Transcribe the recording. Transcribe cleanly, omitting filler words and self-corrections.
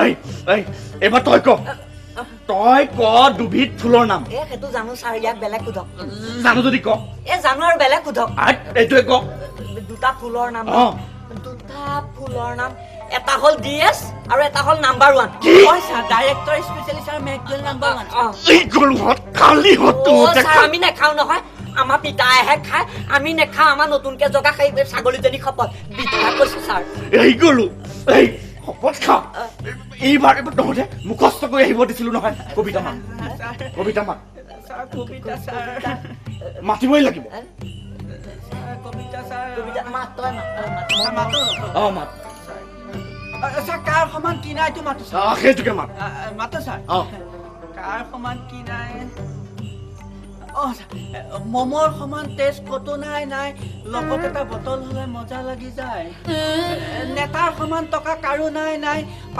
এই এবাৰ তই ক দুবিধ ফুলৰ নাম সেইটো জানো ছাৰ ইয়াক বেলেগ সোধক জানো যদি ক জানো আৰু বেলেগ সোধক এইটোৱে ক দুটা ফুলৰ নাম এটা হ'ল DS আৰু এটা হ'ল নাম্বাৰ 1 ছাৰ ডাইৰেক্টৰ স্পেচিয়েলিষ্ট আৰু মেকডুৱেল নাম্বাৰ 1 এই গলুহঁত খালি হতো ছাৰ আমি নেখাওঁ নহয় আমাৰ পিতাইহে খায় আমি নেখাওঁ আমাৰ নতুনকে জগা সেই ছাগলীজনী শপত বিদ্যা কৈছো ছাৰ এই গলু এই শপত খা এইবাৰ তহঁতে মুখস্থ কৰি আহিব দিছিলো নহয় কবিতা মাত ছাৰ কবিতা ছাৰ মাতিবই লাগিব কবিতা ছাৰ মাত তই মাতো মাত ছাৰ কাৰ সমান কি নাই তো মাতো সেইটোকে মাত মাতো ছাৰ কাৰ সমান কি নাই মমৰ সমান তেজ কতো নাই লগত এটা বটল হলে মজা লাগি যায় নেতাৰ সমান টকা কাৰো নাই